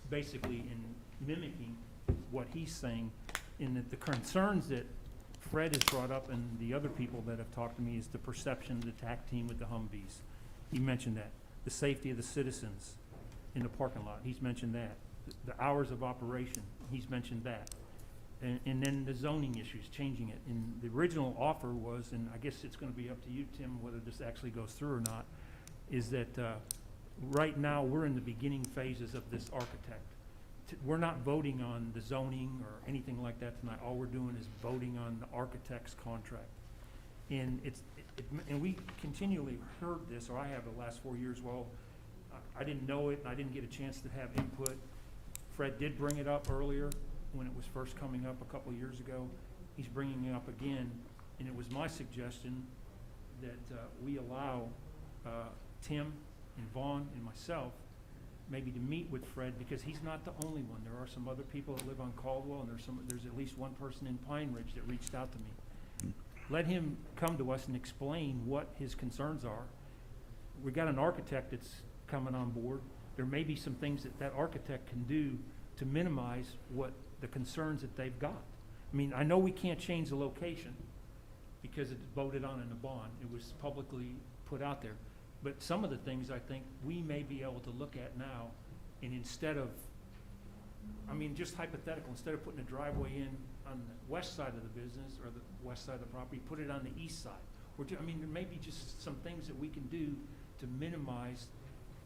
basically in mimicking what he's saying, in that the concerns that Fred has brought up and the other people that have talked to me is the perception of the TAC team with the Humvees. He mentioned that. The safety of the citizens in the parking lot, he's mentioned that. The hours of operation, he's mentioned that. And then the zoning issues, changing it. And the original offer was, and I guess it's gonna be up to you, Tim, whether this actually goes through or not, is that right now we're in the beginning phases of this architect. We're not voting on the zoning or anything like that tonight. All we're doing is voting on the architect's contract. And and we continually heard this, or I have the last 4 years, well, I didn't know it and I didn't get a chance to have input. Fred did bring it up earlier when it was first coming up a couple of years ago. He's bringing it up again, and it was my suggestion that we allow Tim and Vaughn and myself maybe to meet with Fred, because he's not the only one. There are some other people that live on Caldwell, and there's at least one person in Pine Ridge that reached out to me. Let him come to us and explain what his concerns are. We got an architect that's coming on board. There may be some things that that architect can do to minimize what the concerns that they've got. I mean, I know we can't change the location because it's voted on in the bond. It was publicly put out there. But some of the things I think we may be able to look at now, and instead of, I mean, just hypothetical, instead of putting a driveway in on the west side of the business or the west side of the property, put it on the east side. I mean, there may be just some things that we can do to minimize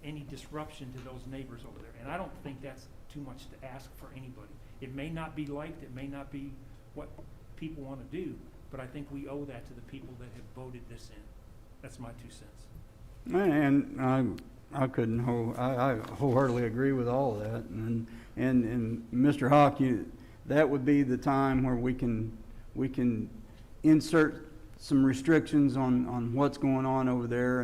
any disruption to those neighbors over there. And I don't think that's too much to ask for anybody. It may not be liked, it may not be what people want to do, but I think we owe that to the people that have voted this in. That's my 2 cents. And I wholeheartedly agree with all of that. And Mr. Hawk, that would be the time where we can insert some restrictions on what's going on over there,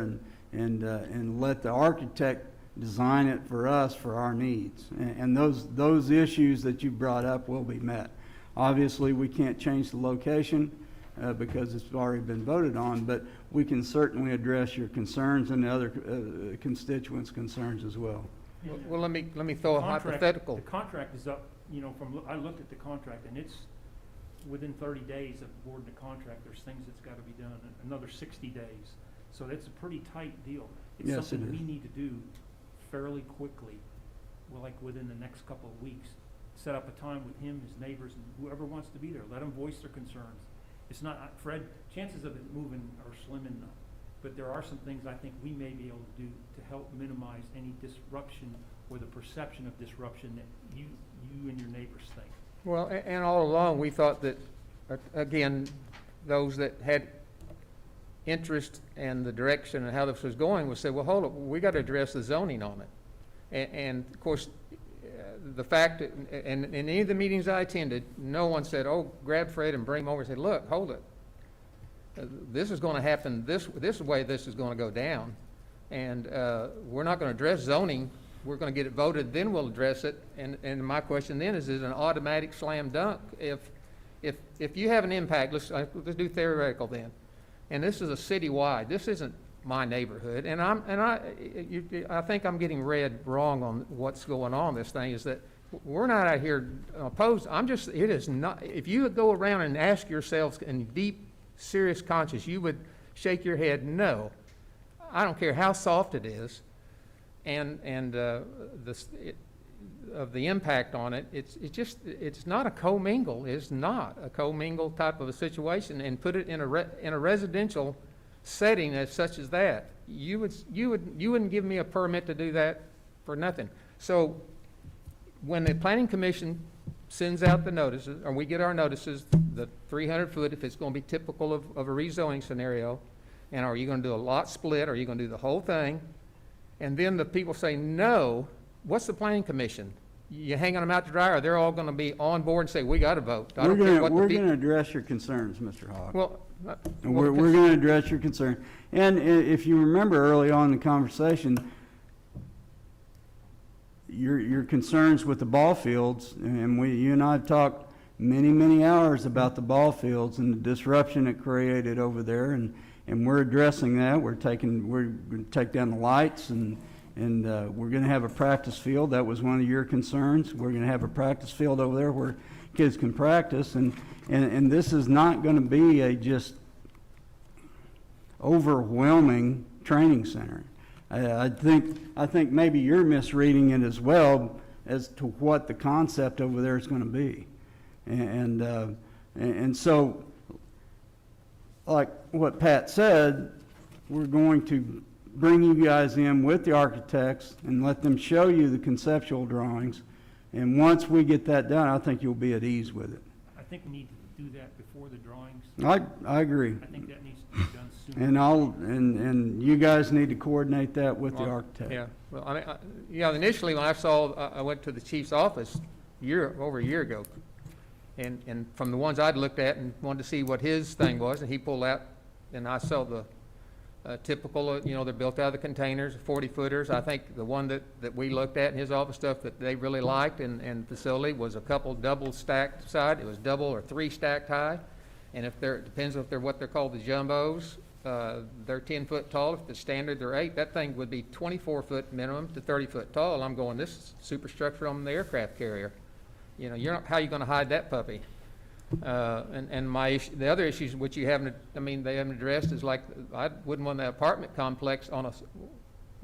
and let the architect design it for us, for our needs. And those issues that you brought up will be met. Obviously, we can't change the location because it's already been voted on, but we can certainly address your concerns and the other constituents' concerns as well. Well, let me throw a hypothetical. The contract is up, I looked at the contract, and it's within 30 days of awarding the contract. There's things that's got to be done, another 60 days. So that's a pretty tight deal. It's Yes, something it is. we need to do fairly quickly, like within the next couple of weeks. Set up a time with him, his neighbors, and whoever wants to be there. Let them voice their concerns. It's not, Fred, chances of it moving are slim enough, but there are some things I think we may be able to do to help minimize any disruption or the perception of disruption that you and your neighbors think. Well, and all along, we thought that, again, those that had interest in the direction and how this was going would say, well, hold up, we got to address the zoning on it. And of course, the fact that, and in any of the meetings I attended, no one said, oh, grab Fred and bring him over and say, look, hold it. This is going to happen this way, this is going to go down. And we're not going to address zoning. We're going to get it voted, then we'll address it. And my question then is it an automatic slam dunk? If you have an impact, let's do theoretical then. And this is a citywide. This isn't my neighborhood. And I think I'm getting read wrong on what's going on. This thing is that we're not out here opposed. It is not. If you go around and ask yourselves in deep, serious conscience, you would shake your head no. I don't care how soft it is, of the impact on it. It's not a commingle. It's not a commingle type of a situation. And put it in a residential setting as such as that, you wouldn't give me a permit to do that for nothing. So when the planning commission sends out the notices, or we get our notices, the 300 foot, if it's going to be typical of a rezoning scenario, and are you going to do a lot split, or are you going to do the whole thing? And then the people say no, what's the planning commission? You hanging them out to dry, or they're all going to be on board and say, we got to vote. We're going to address your concerns, Mr. Hawk. Well, we're going to address your concern. And if you remember early on in the conversation, your concerns with the ball fields, and you and I have talked many hours about the ball fields and the disruption it created over there, and we're addressing that. We're going to take down the lights and we're gonna have a practice field. That was one of your concerns. We're gonna have a practice field over there where kids can practice, and this is not gonna be a just overwhelming training center. I think maybe you're misreading it as well as to what the concept over there is gonna be. And so, like what Pat said, we're going to bring you guys in with the architects and let them show you the conceptual drawings. And once we get that done, I think you'll be at ease with it. I think we need to do that before the drawings. I agree. I think that needs to be done sooner. And you guys need to coordinate that with the Well, architect. Yeah, well, I mean, initially when I went to the chief's office over a year ago, and from the ones I'd looked at and wanted to see what his thing was, and he pulled out, and I saw the typical, they're built out of the containers, 40-footers. I think the one that we looked at in his office stuff that they really liked and facility was a couple double stacked side. It was double or 3 stacked high. And it depends if they're what they're called the jumbos. They're 10 foot tall. If the standard they're 8, that thing would be 24 foot minimum to 30 foot tall. I'm going, this is superstructure on the aircraft carrier. How are you going to hide that puppy? And the other issues which they haven't addressed is like, I wouldn't want that apartment complex and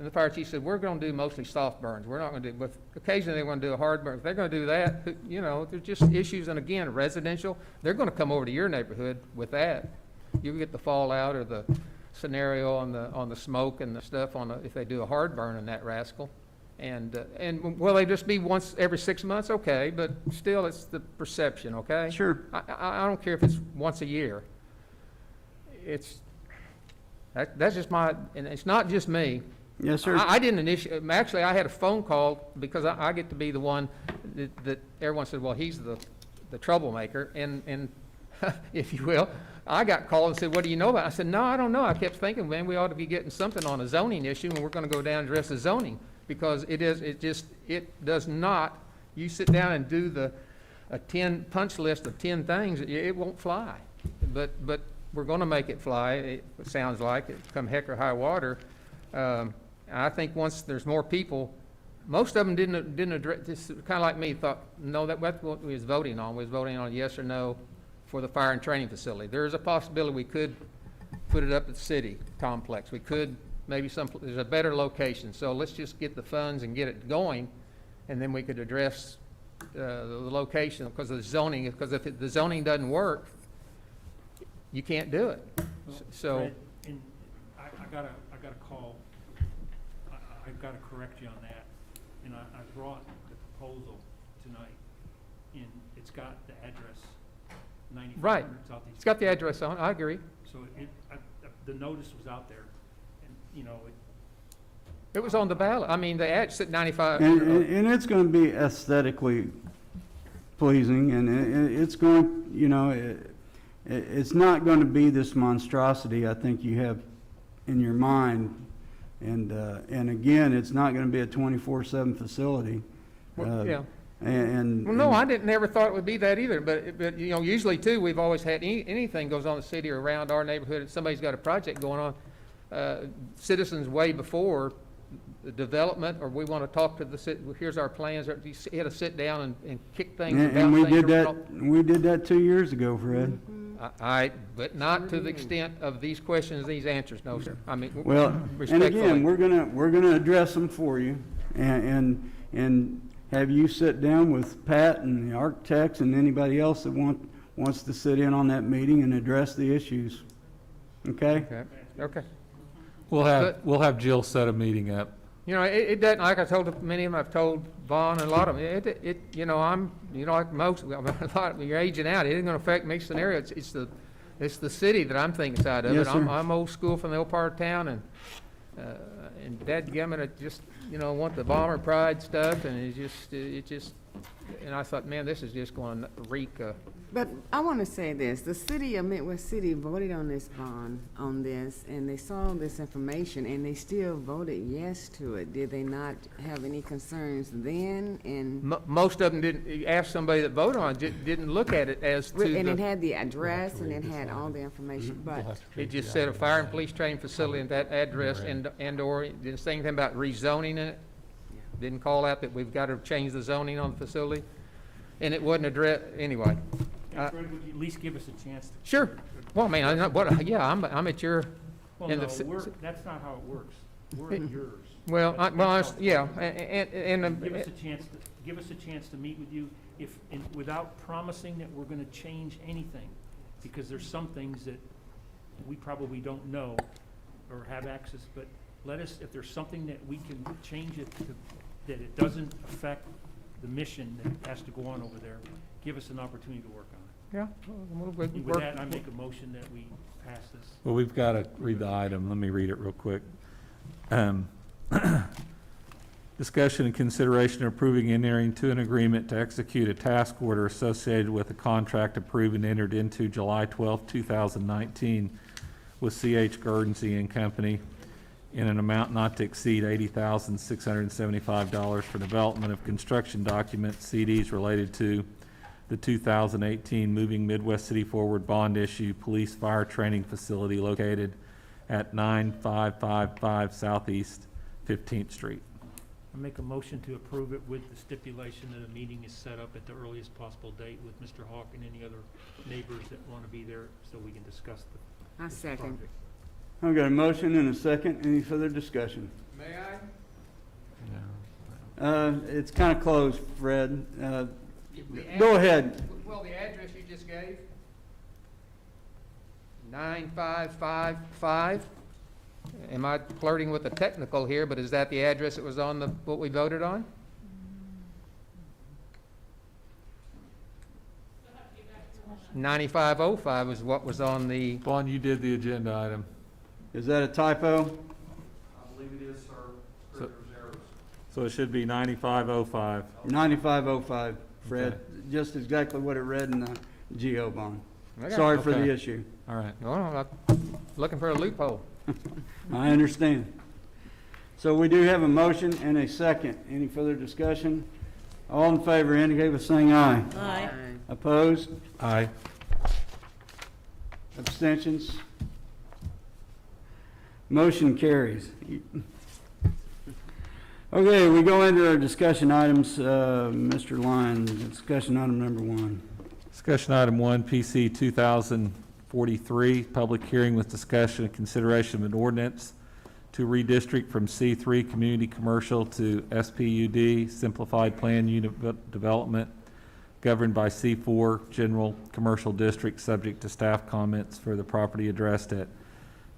the fire chief said, we're going to do mostly soft burns. We're not going to do, but occasionally they're going to do a hard burn. If they're going to do that, there's just issues. And again, residential, they're going to come over to your neighborhood with that. You get the fallout or the scenario on the smoke and the stuff if they do a hard burn on that rascal. And will they just be once every 6 months? Okay, but still, it's the perception, okay? Sure. I don't care if it's once a year. That's just and it's not just me. Yes, sir. I didn't initiate, actually, I had a phone call because I get to be the one that everyone said, well, he's the troublemaker, and if you will. I got called and said, what do you know about it? I said, no, I don't know. I kept thinking, man, we ought to be getting something on a zoning issue, and we're going to go down and address the zoning. Because it does not, you sit down and do a 10 punch list of 10 things, it won't fly. But we're going to make it fly, it sounds like, it come heck or high water. I think once there's more people, most of them didn't address, just kind of like me, thought, no, that's what we was voting on. We was voting on yes or no for the fire and training facility. There is a possibility we could put it up at the city complex. We could. Maybe there's a better location. So let's just get the funds and get it going, and then we could address the location because of the zoning. Because if the zoning doesn't work, you can't do it. Well, So, Fred, and I gotta call. I've got to correct you on that. And I brought the proposal tonight, and it's got the address 9500 right, Southeast. it's got the address on. I agree. So the notice was out there. It was on the ballot. I mean, the ad said 95. And it's going to be aesthetically pleasing, and it's going, it's not going to be this monstrosity I think you have in your mind. And again, it's not going to be a 24/7 facility. Well, yeah. Well, no, I never thought it would be that either. But usually too, we've always had anything goes on in the city or around our neighborhood, and somebody's got a project going on. Citizens way before the development, or we want to talk to the city, here's our plans, or you had to sit down and kick things. And we did that. We did that 2 years ago, Fred. But not to the extent of these questions, these answers, no, sir. I mean, Well, and respectfully. again, we're gonna address them for you, and have you sit down with Pat and the architects and anybody else that wants to sit in on that meeting and address the issues. Okay? Okay. We'll have Jill set a meeting up. It doesn't, like I told many of them, I've told Vaughn and a lot of them, like most, a lot of you're aging out, it isn't gonna affect me scenario, it's the city that I'm thinking side of it. Yes, sir. I'm old school from the old part of town, and dadgummit, I just, want the bomber pride stuff, and it just, and I thought, man, this is just gonna reek, But I want to say this, the city of Midwest City voted on this bond, on this, and they saw this information, and they still voted yes to it. Did they not have any concerns then? And most of them didn't, you ask somebody that voted on it, didn't look at it as to and it the, had the address, and it had all the information, but it just said a fire and police training facility and that address, and or, it didn't say anything about rezoning it, didn't call out that we've got to change the zoning on the facility, and it wasn't addressed, anyway. And Fred, would you at least give us a chance to? Sure. Well, I mean, I'm at your, Well, and no, the- that's not how it works. We're at yours. well, That's well, how it's yeah, supposed and, to be. Give us a chance to meet with you without promising that we're gonna change anything, because there's some things that we probably don't know or have access, but let us, if there's something that we can change it to, that it doesn't affect the mission that has to go on over there, give us an opportunity to work on it. yeah, we'll With that, I make a motion that we pass this. Well, we've got to read the item. Let me read it real quick. Discussion and consideration of approving entering to an agreement to execute a task order associated with a contract approved and entered into July 12, 2019 with C.H. Guernsey and Company in an amount not to exceed $80,675 for development of construction documents, CDs related to the 2018 Moving Midwest City Forward Bond Issue Police Fire Training Facility located at 9555 Southeast 15th Street. I make a motion to approve it with the stipulation that a meeting is set up at the earliest possible date with Mr. Hawk and any other neighbors that want to be there so we can discuss I the second. project. I've got a motion and a second. Any further discussion? May I? It's kind of closed, Fred. Go ahead. Well, the address you just gave, 9555, am I flirting with the technical here, but is that the address that was on what we voted on? $9505 is what was on the, Vaughn, you did the agenda item. Is that a typo? I believe it is, sir. So it should be 9505. 9505, Fred. Just exactly what it read in the GO bond. Okay. Sorry for the Okay. issue. All right. well, I'm looking for a loophole. I understand. So we do have a motion and a second. Any further discussion? All in favor indicate by saying aye. Aye. Opposed? Aye. Abstentions? Motion carries. Okay, we go into our discussion items. Mr. Lyon, discussion item number 1. Discussion item 1, PC 2043, public hearing with discussion and consideration of an ordinance to redistrict from C3 Community Commercial to SPUD, Simplified Plan Unit Development, governed by C4 General Commercial District, subject to staff comments for the property addressed at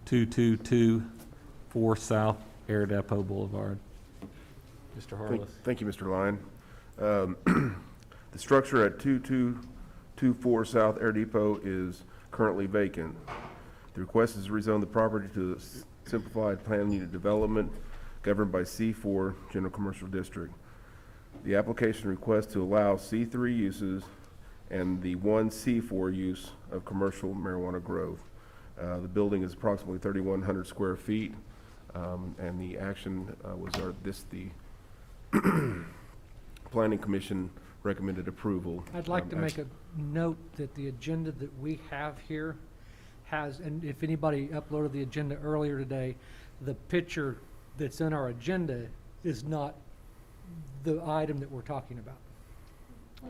2224 South Air Depot Boulevard. Mr. Harless. Thank you, Mr. Lyon. The structure at 2224 South Air Depot is currently vacant. The request is to rezone the property to the Simplified Plan Unit Development governed by C4 General Commercial District. The application requests to allow C3 uses and the one C4 use of commercial marijuana growth. The building is approximately 3,100 square feet, and the action was the Planning Commission recommended approval. I'd like to make a note that the agenda that we have here has, and if anybody uploaded the agenda earlier today, the picture that's in our agenda is not the item that we're talking about.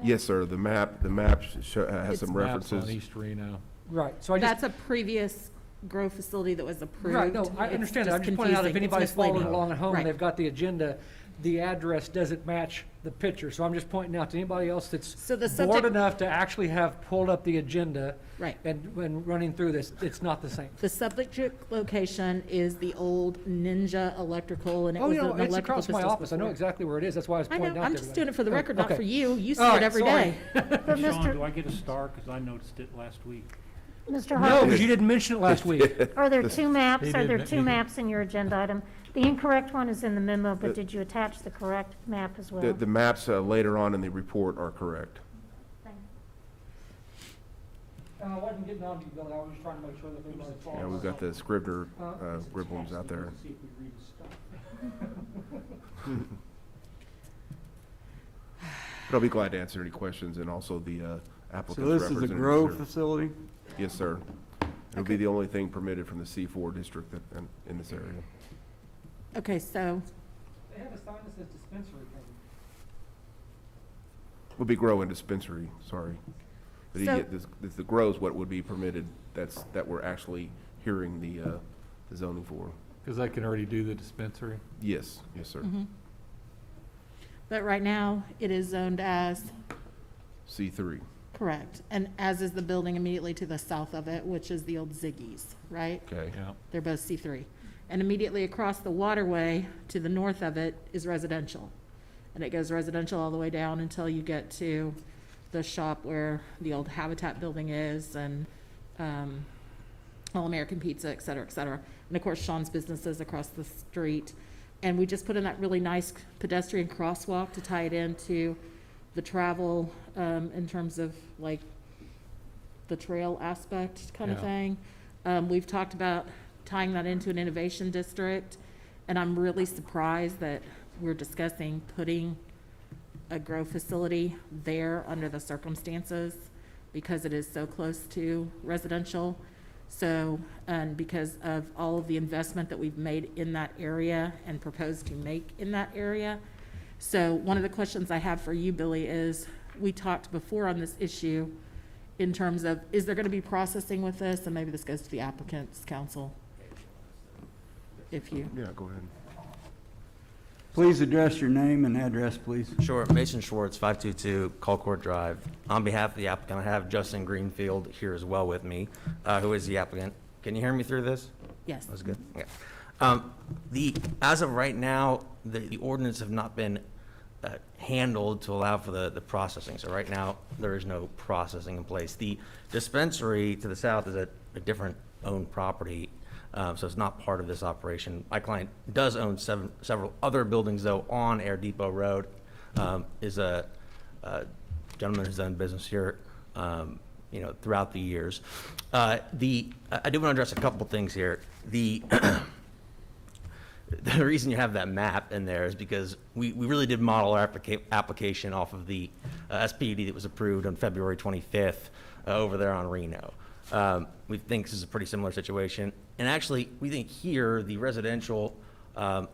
Yes, sir. The map has some Maps on references. East Reno. Right, so I just, That's a previous grow facility that was approved. right, no, I It's understand that. I'm just just pointing out if confusing. It's anybody's following misleading. along at home Right. and they've got the agenda, the address doesn't match the picture. So I'm just pointing out to anybody else So that's the bored subject, enough to actually have pulled up the agenda right. and running through this, it's not the same. The subject location is the old Ninja Electrical, and it Oh, was you an know, it's electrical across my business office. I know before. exactly where it is. That's why I was I pointing know, out to I'm just everybody. doing it for the Oh, record, not okay. for you. You see All it right, every sorry. day. But Sean, do I get a star? Because I noticed it last week. Mr. No, Harper, because you didn't mention it last week. are there two maps? He Are there didn't- two he- maps in your agenda item? The incorrect one is in the memo, but did you attach the correct map as well? The maps later on in the report are correct. I wasn't getting on to you, Billy. I was just trying to make sure that everybody followed. Yeah, we've got the Scrivener scribblings out there. See if we read the stuff. But I'll be glad to answer any questions and also the So applicant's this is a representatives grow there. facility? Yes, sir. It'll be the only thing permitted from the C4 district in this area. Okay, so, They have a sign that says dispensary. Would be grow and dispensary, sorry. But you So- get this, the grow is what would be permitted, that we're actually hearing the zoning for. Because they can already do the dispensary. Yes, yes, sir. But right now, it is zoned as, C3. correct, and as is the building immediately to the south of it, which is the old Ziggy's, right? Okay. Yeah. They're both C3. And immediately across the waterway to the north of it is residential. And it goes residential all the way down until you get to the shop where the old Habitat building is and All-American Pizza, et cetera, et cetera. And of course, Sean's business is across the street. And we just put in that really nice pedestrian crosswalk to tie it into the travel in terms of like the trail aspect kind of Yeah. thing. We've talked about tying that into an innovation district, and I'm really surprised that we're discussing putting a grow facility there under the circumstances because it is so close to residential. So, and because of all of the investment that we've made in that area and propose to make in that area. So one of the questions I have for you, Billy, is we talked before on this issue in terms of, is there going to be processing with this? And maybe this goes to the applicant's counsel. If you, Yeah, go ahead. Please address your name and address, please. Sure, Mason Schwartz, 522 Colcourt Drive. On behalf of the applicant, I have Justin Greenfield here as well with me, who is the applicant. Can you hear me through this? yes. That's good. Okay. As of right now, the ordinance have not been handled to allow for the processing. So right now, there is no processing in place. The dispensary to the south is a different owned property, so it's not part of this operation. My client does own several other buildings, though, on Air Depot Road. Is a gentleman who's done business here, throughout the years. I do want to address a couple things here. The reason you have that map in there is because we really did model our application off of the SPUD that was approved on February 25th over there on Reno. We think this is a pretty similar situation. And actually, we think here, the residential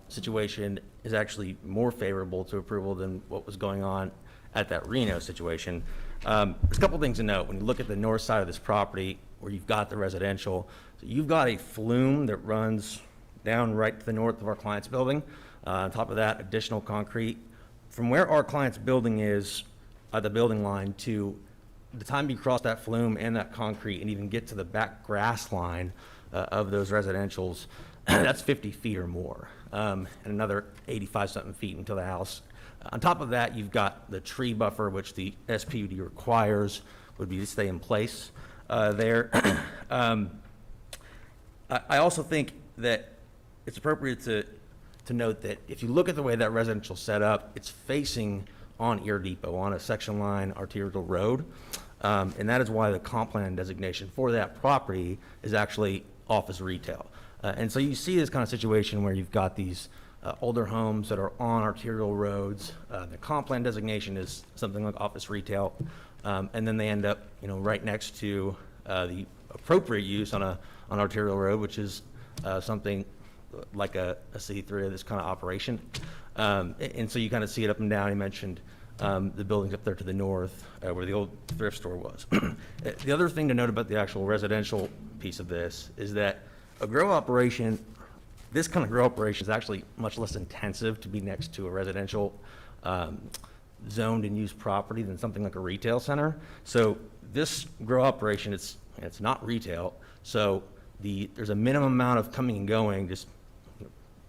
situation is actually more favorable to approval than what was going on at that Reno situation. There's a couple things to note. When you look at the north side of this property, where you've got the residential, so you've got a flume that runs down right to the north of our client's building. On top of that, additional concrete. From where our client's building is, the building line, to the time you cross that flume and that concrete and even get to the back grass line of those residentials, that's 50 feet or more, and another 85-something feet until the house. On top of that, you've got the tree buffer, which the SPUD requires would be to stay in place there. I also think that it's appropriate to note that if you look at the way that residential set up, it's facing on Air Depot, on a section line arterial road. And that is why the comp plan designation for that property is actually office retail. And so you see this kind of situation where you've got these older homes that are on arterial roads. The comp plan designation is something like office retail. And then they end up, right next to the appropriate use on arterial road, which is something like a C3 of this kind of operation. And so you kind of see it up and down. You mentioned the buildings up there to the north where the old thrift store was. The other thing to note about the actual residential piece of this is that a grow operation, this kind of grow operation is actually much less intensive to be next to a residential zoned and used property than something like a retail center. So this grow operation, it's not retail. So there's a minimum amount of coming and going, just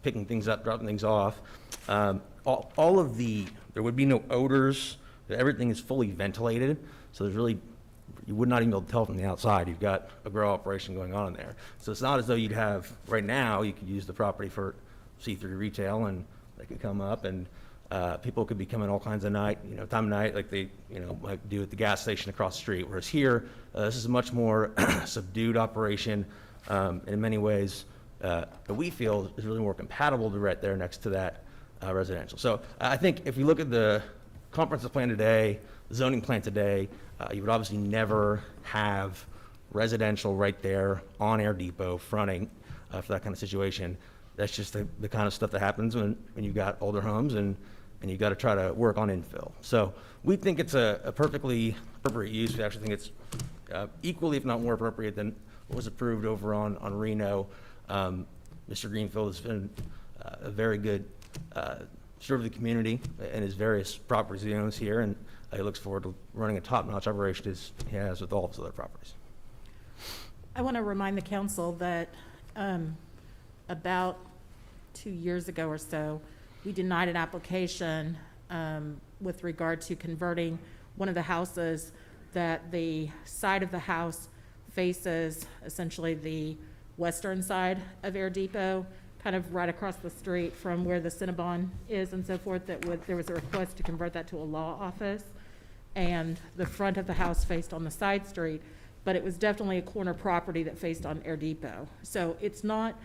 picking things up, dropping things off. There would be no odors. Everything is fully ventilated. So you would not even be able to tell from the outside. You've got a grow operation going on in there. So it's not as though you'd have, right now, you could use the property for C3 retail and they could come up and people could be coming all kinds of time of night, like they, like do at the gas station across the street. Whereas here, this is a much more subdued operation. In many ways, that we feel is really more compatible to right there next to that residential. So I think if you look at the comprehensive plan today, the zoning plan today, you would obviously never have residential right there on Air Depot fronting for that kind of situation. That's just the kind of stuff that happens when you've got older homes and you've got to try to work on infill. So we think it's a perfectly appropriate use. We actually think it's equally, if not more appropriate than what was approved over on Reno. Mr. Greenfield has been a very good steward of the community and his various properties he owns here, and he looks forward to running a top-notch operation as he has with all of his other properties. I want to remind the council that about 2 years ago or so, we denied an application with regard to converting one of the houses that the side of the house faces essentially the western side of Air Depot, kind of right across the street from where the Cinnabon is and so forth, there was a request to convert that to a law office. And the front of the house faced on the side street, but it was definitely a corner property that faced on Air Depot. So it's not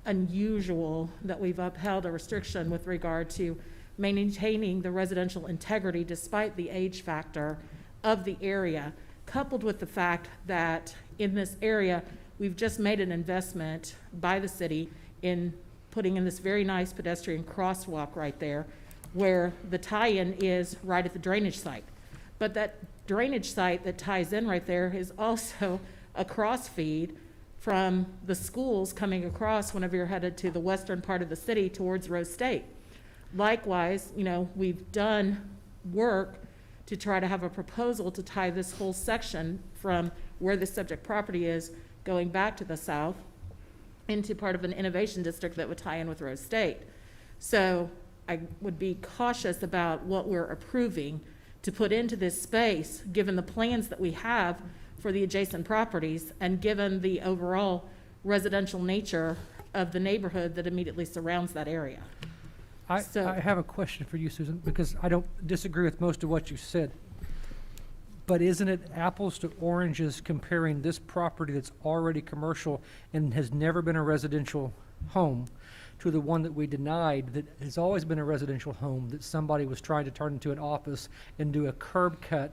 unusual that we've upheld a restriction with regard to maintaining the residential integrity despite the age factor of the area, coupled with the fact that in this area, we've just made an investment by the city in putting in this very nice pedestrian crosswalk right there, where the tie-in is right at the drainage site. But that drainage site that ties in right there is also a cross feed from the schools coming across whenever you're headed to the western part of the city towards Rose State. Likewise, we've done work to try to have a proposal to tie this whole section from where the subject property is going back to the south into part of an innovation district that would tie in with Rose State. So I would be cautious about what we're approving to put into this space, given the plans that we have for the adjacent properties and given the overall residential nature of the neighborhood that immediately surrounds that area. I So- have a question for you, Susan, because I don't disagree with most of what you said. But isn't it apples to oranges comparing this property that's already commercial and has never been a residential home to the one that we denied that has always been a residential home that somebody was trying to turn into an office and do a curb cut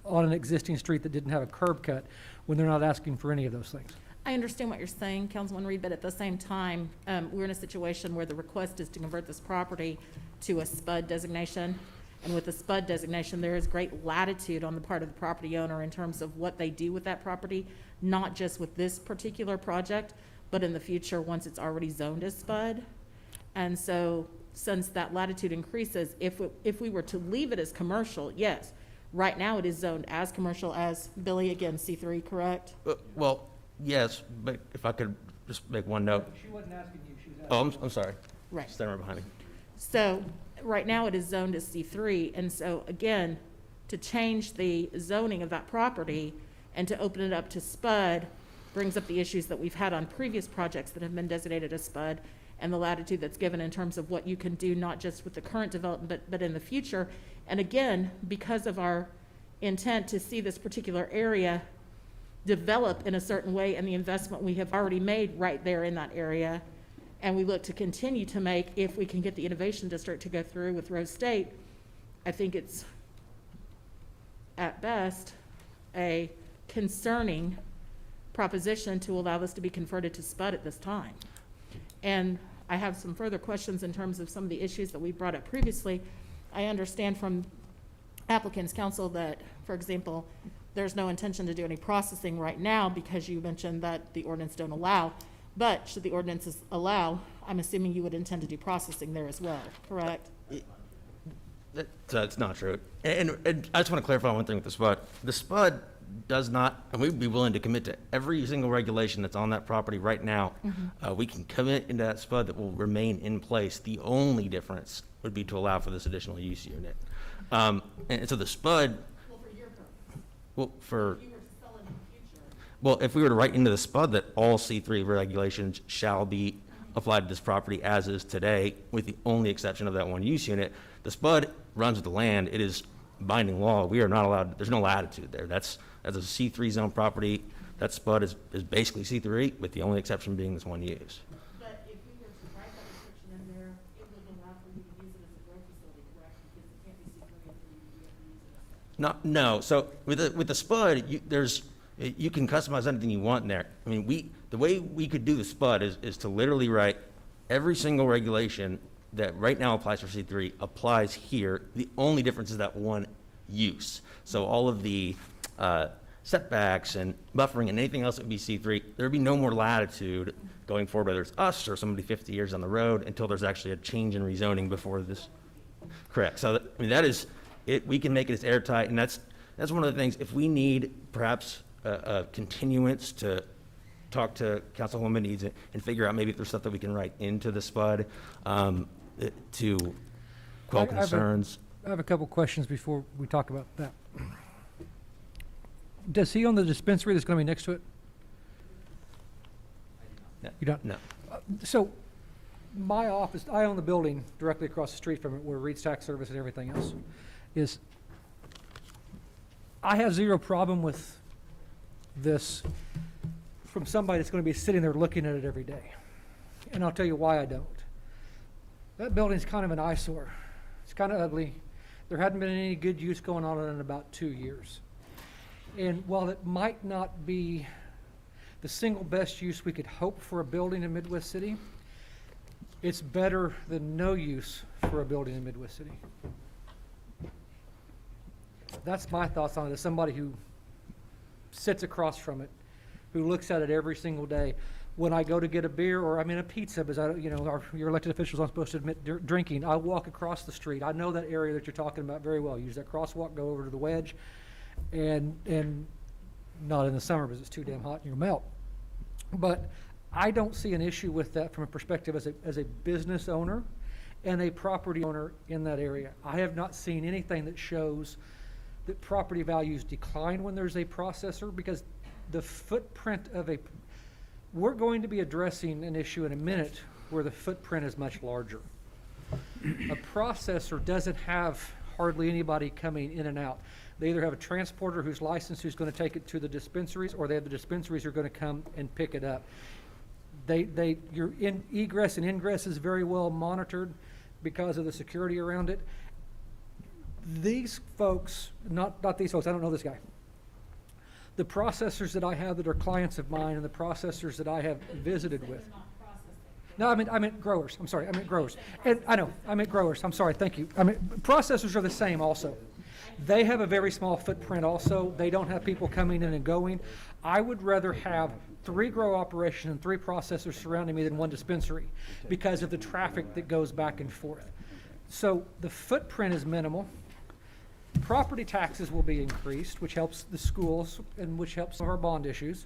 on an existing street that didn't have a curb cut when they're not asking for any of those things? I understand what you're saying, Councilman Reed, but at the same time, we're in a situation where the request is to convert this property to a SPUD designation. And with the SPUD designation, there is great latitude on the part of the property owner in terms of what they do with that property, not just with this particular project, but in the future, once it's already zoned as SPUD. And so, since that latitude increases, if we were to leave it as commercial, yes. Right now, it is zoned as commercial as, Billy, again, C3, correct? Well, yes, but if I could just make one note. She wasn't asking you, she was asking. Oh, I'm sorry. Right. Stand right behind me. So, right now, it is zoned as C3, and so, again, to change the zoning of that property and to open it up to SPUD brings up the issues that we've had on previous projects that have been designated as SPUD, and the latitude that's given in terms of what you can do, not just with the current development, but in the future. And again, because of our intent to see this particular area develop in a certain way and the investment we have already made right there in that area, and we look to continue to make if we can get the innovation district to go through with Rose State, I think it's, at best, a concerning proposition to allow this to be converted to SPUD at this time. And I have some further questions in terms of some of the issues that we brought up previously. I understand from applicant's counsel that, for example, there's no intention to do any processing right now because you mentioned that the ordinance don't allow. But should the ordinances allow, I'm assuming you would intend to do processing there as well, correct? That's not true. And I just want to clarify one thing with the SPUD. The SPUD does not, and we'd be willing to commit to every single regulation that's on that property right now. We can commit into that SPUD that will remain in place. The only difference would be to allow for this additional use unit. And so the SPUD, Well, for your purpose, well, for, if you were to sell it in the future. well, if we were to write into the SPUD that all C3 regulations shall be applied to this property as is today, with the only exception of that one use unit, the SPUD runs with the land. It is binding law. We are not allowed, there's no latitude there. That's a C3 zone property. That SPUD is basically C3, with the only exception being this one use. But if we were to write that restriction in there, it would allow for you to use it as a growth facility, correct? Because it can't be C3 if you have to use it as such. No, so with the SPUD, there's You can customize anything you want in there. I mean, the way we could do the SPUD is to literally write every single regulation that right now applies for C3 applies here. The only difference is that one use. So all of the setbacks and buffering and anything else that would be C3, there would be no more latitude going forward, whether it's us or somebody 50 years down the road, until there's actually a change in rezoning before this. Correct. So, I mean, that is, we can make it as airtight, and that's one of the things, if we need perhaps a continuance to talk to Councilwoman Eads and figure out maybe if there's stuff that we can write into the SPUD to quell concerns. I have a couple questions before we talk about that. Does he own the dispensary that's going to be next to it? No. You don't? No. So, my office, I own the building directly across the street from it where Reed's Tax Service and everything else is. I have zero problem with this from somebody that's going to be sitting there looking at it every day. And I'll tell you why I don't. That building's kind of an eyesore. It's kind of ugly. There hadn't been any good use going on in about 2 years. And while it might not be the single best use we could hope for a building in Midwest City, it's better than no use for a building in Midwest City. That's my thoughts on it, as somebody who sits across from it, who looks at it every single day. When I go to get a beer or a pizza, because your elected officials aren't supposed to admit drinking, I walk across the street. I know that area that you're talking about very well. Use that crosswalk, go over to the Wedge, and not in the summer because it's too damn hot and you'll melt. But I don't see an issue with that from a perspective as a business owner and a property owner in that area. I have not seen anything that shows that property values decline when there's a processor, because the footprint of we're going to be addressing an issue in a minute where the footprint is much larger. A processor doesn't have hardly anybody coming in and out. They either have a transporter who's licensed who's going to take it to the dispensaries, or they have the dispensaries who are going to come and pick it up. Your egress and ingress is very well monitored because of the security around it. These folks, not these folks, I don't know this guy. The processors that I have that are clients of mine and the processors that I have visited with. No, I meant growers. I'm sorry, I meant growers. And I know, I meant growers. I'm sorry, thank you. Processors are the same also. They have a very small footprint also. They don't have people coming in and going. I would rather have 3 grow operations and 3 processors surrounding me than 1 dispensary because of the traffic that goes back and forth. So the footprint is minimal. Property taxes will be increased, which helps the schools and which helps some of our bond issues.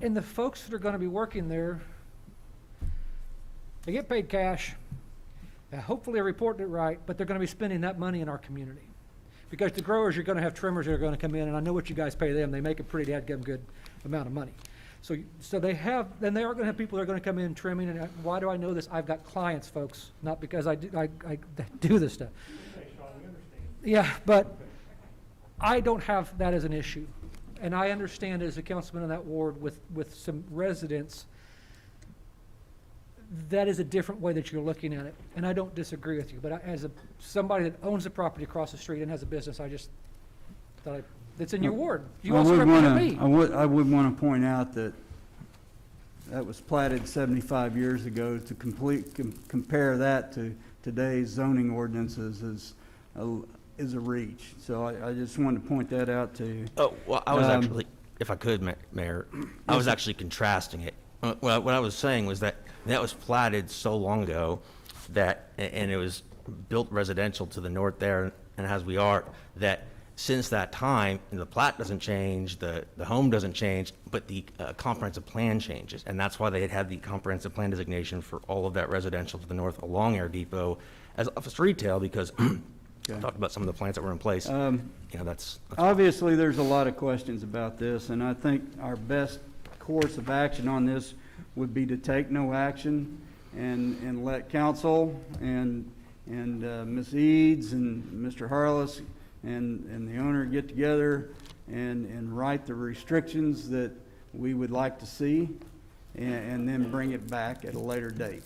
And the folks that are going to be working there, they get paid cash. Hopefully they're reporting it right, but they're going to be spending that money in our community. Because the growers, you're going to have trimmers that are going to come in, and I know what you guys pay them. They make a pretty dadgum good amount of money. So they are going to have people that are going to come in trimming. And why do I know this? I've got clients, folks, not because I do this stuff. Yeah, but I don't have that as an issue. And I understand as a councilman in that ward with some residents, that is a different way that you're looking at it. And I don't disagree with you. But as somebody that owns a property across the street and has a business, I just thought it's in your ward. You also represent me. I would want to point out that was platted 75 years ago. To compare that to today's zoning ordinances is a reach. So I just wanted to point that out to you. Oh, well, I was actually, if I could, Mayor, I was actually contrasting it. What I was saying was that was platted so long ago and it was built residential to the north there, and as we are, that since that time, the plat doesn't change, the home doesn't change, but the comprehensive plan changes. And that's why they had the comprehensive plan designation for all of that residential to the north along Air Depot as office retail, because I talked about some of the plans that were in place. That's obviously there's a lot of questions about this, and I think our best course of action on this would be to take no action and let council and Ms. Eads and Mr. Harless and the owner get together and write the restrictions that we would like to see, and then bring it back at a later date.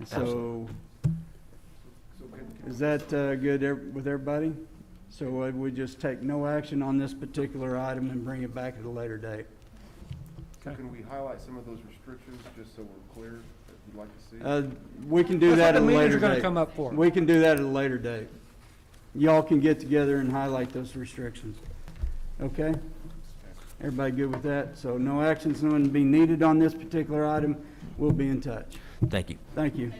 So, is that good with everybody? So we just take no action on this particular item and bring it back at a later date. So can we highlight some of those restrictions, just so we're clear, that you'd like to see? We can do that That's at a what the meetings later are gonna date. come up for. We can do that at a later date. Y'all can get together and highlight those restrictions. Okay? Everybody good with that? So no action's going to be needed on this particular item. We'll be in touch. Thank you. Thank you.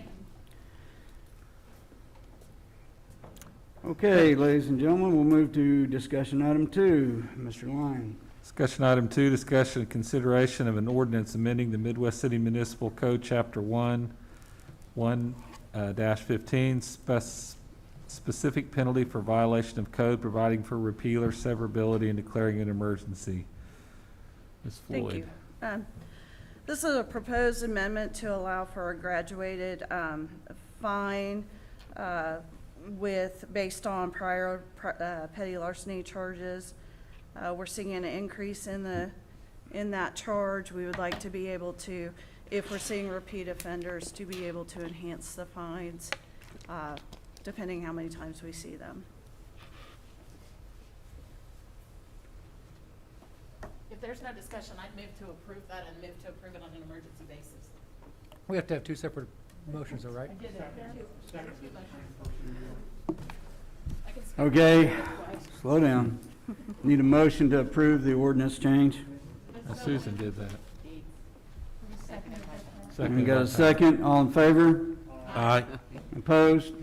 Okay, ladies and gentlemen, we'll move to discussion item 2. Mr. Lyon. Discussion item 2, discussion and consideration of an ordinance amending the Midwest City Municipal Code, Chapter 1-15, specific penalty for violation of code, providing for repeal or severability and declaring an emergency. Ms. Floyd. Thank you. This is a proposed amendment to allow for a graduated fine based on prior petty larceny charges. We're seeing an increase in that charge. We would like to be able to, if we're seeing repeat offenders, to be able to enhance the fines depending how many times we see them. If there's no discussion, I'd move to approve that and move to approve it on an emergency basis. We have to have two separate motions, all right? Okay, slow down. Need a motion to approve the ordinance change. Susan did that. We got a second. All in favor? Aye. Opposed?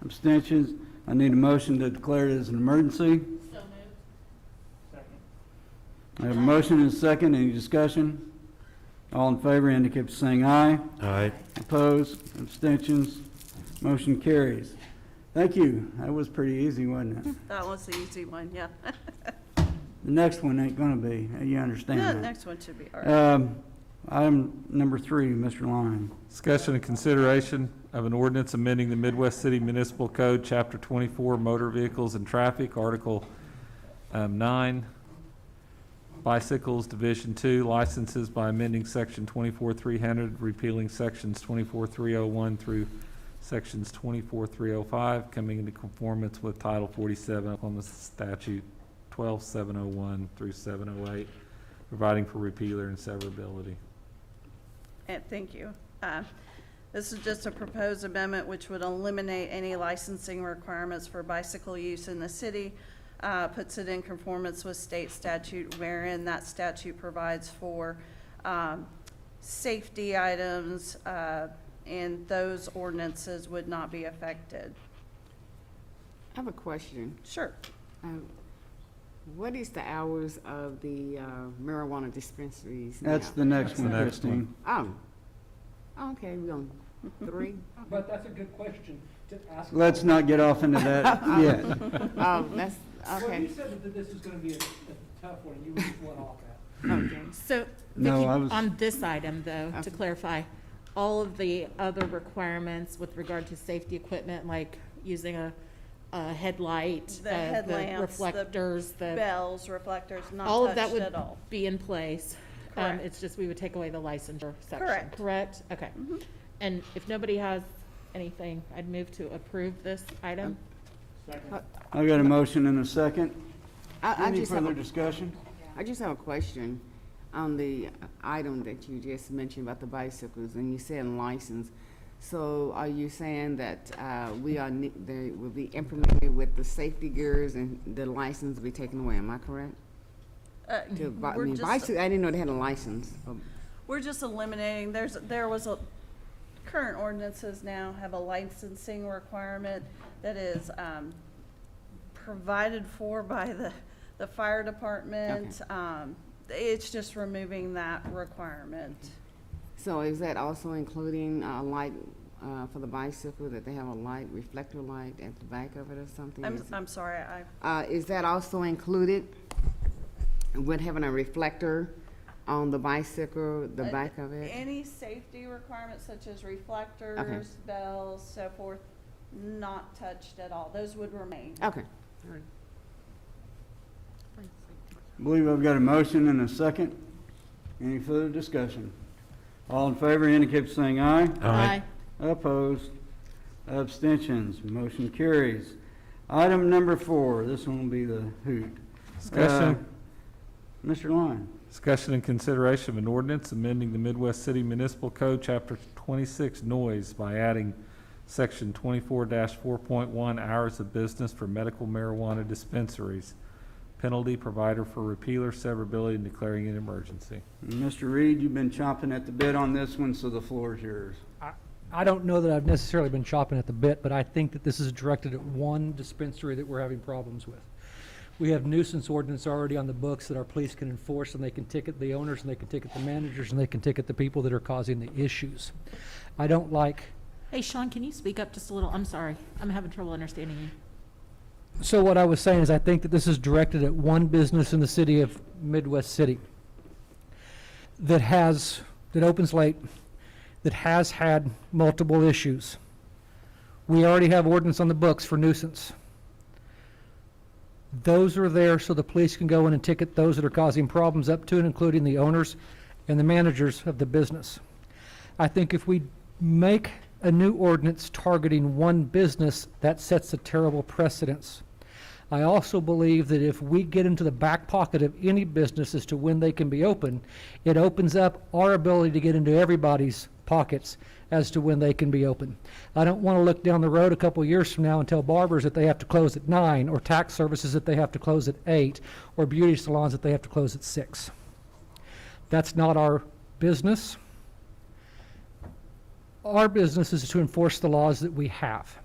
Abstentions? I need a motion to declare it as an emergency. So moved. I have a motion and a second. Any discussion? All in favor indicate by saying aye. Aye. Opposed? Abstentions? Motion carries. Thank you. That was pretty easy, wasn't it? That was the easy one, yeah. The next one ain't gonna be. You understand The that? next one should be all right. Item number 3, Mr. Lyon. Discussion and consideration of an ordinance amending the Midwest City Municipal Code, Chapter 24, Motor Vehicles and Traffic, Article 9, Bicycles, Division 2, Licenses by amending Section 24-300, repealing Sections 24-301 through Sections 24-305, coming into conformance with Title 47 on the statute 12-701 through 708, providing for repealer and severability. And thank you. This is just a proposed amendment which would eliminate any licensing requirements for bicycle use in the city, puts it in conformance with state statute, wherein that statute provides for safety items, and those ordinances would not be affected. I have a question. Sure. What is the hours of the marijuana dispensaries now? That's the next one, the next Christine. Oh, okay, we're on 3? But that's a good question to ask. Let's not get off into that yet. Oh, that's, Well, okay, you said that this is gonna be a tough one, and you would split off that. okay. So, No, Vicki, I was- on this item, though, to Okay. clarify, all of the other requirements with regard to safety equipment, like using a headlight, The the headlamps, the reflectors, the, Bells, reflectors, not all of that touched would at all. be in place. Correct. It's just we would take away the licensure section, Correct. correct? Okay. Mhm. And if nobody has anything, I'd move to approve this item. I got a motion and a second. I Any just have further a, discussion? I just have a question on the item that you just mentioned about the bicycles, and you said license. So are you saying that they will be implemented with the safety gears and the license will be taken away? Am I correct? I We're mean, just- bicycle, I didn't know they had a license. We're just eliminating, current ordinances now have a licensing requirement that is provided for by the fire department. It's just removing that requirement. So is that also including a light for the bicycle, that they have a light, reflector light at the back of it or something? I'm sorry, Is that also included with having a reflector on the bicycle, the back of it? any safety requirements such as reflectors, bells, so forth, not touched at all. Those would remain. Okay. All right. I believe I've got a motion and a second. Any further discussion? All in favor indicate by saying aye. Aye. Opposed? Abstentions? Motion carries. Item number 4, this one will be the hoot. Discussion. Mr. Lyon. Discussion and consideration of an ordinance amending the Midwest City Municipal Code, Chapter 26, Noise, by adding Section 24-4.1, Hours of Business for Medical Marijuana Dispensaries, penalty provider for repeal or severability, and declaring an emergency. Mr. Reed, you've been chomping at the bit on this one, so the floor is yours. I don't know that I've necessarily been chopping at the bit, but I think that this is directed at one dispensary that we're having problems with. We have nuisance ordinance already on the books that our police can enforce, and they can ticket the owners, and they can ticket the managers, and they can ticket the people that are causing the issues. I don't like, Hey, Sean, can you speak up just a little? I'm sorry. I'm having trouble understanding you. so what I was saying is I think that this is directed at one business in the city of Midwest City that opens late, that has had multiple issues. We already have ordinance on the books for nuisance. Those are there so the police can go in and ticket those that are causing problems, up to and including the owners and the managers of the business. I think if we make a new ordinance targeting one business, that sets a terrible precedence. I also believe that if we get into the back pocket of any business as to when they can be open, it opens up our ability to get into everybody's pockets as to when they can be open. I don't want to look down the road a couple of years from now and tell barbers that they have to close at 9, or tax services that they have to close at 8, or beauty salons that they have to close at 6. That's not our business. Our business is to enforce the laws that we have,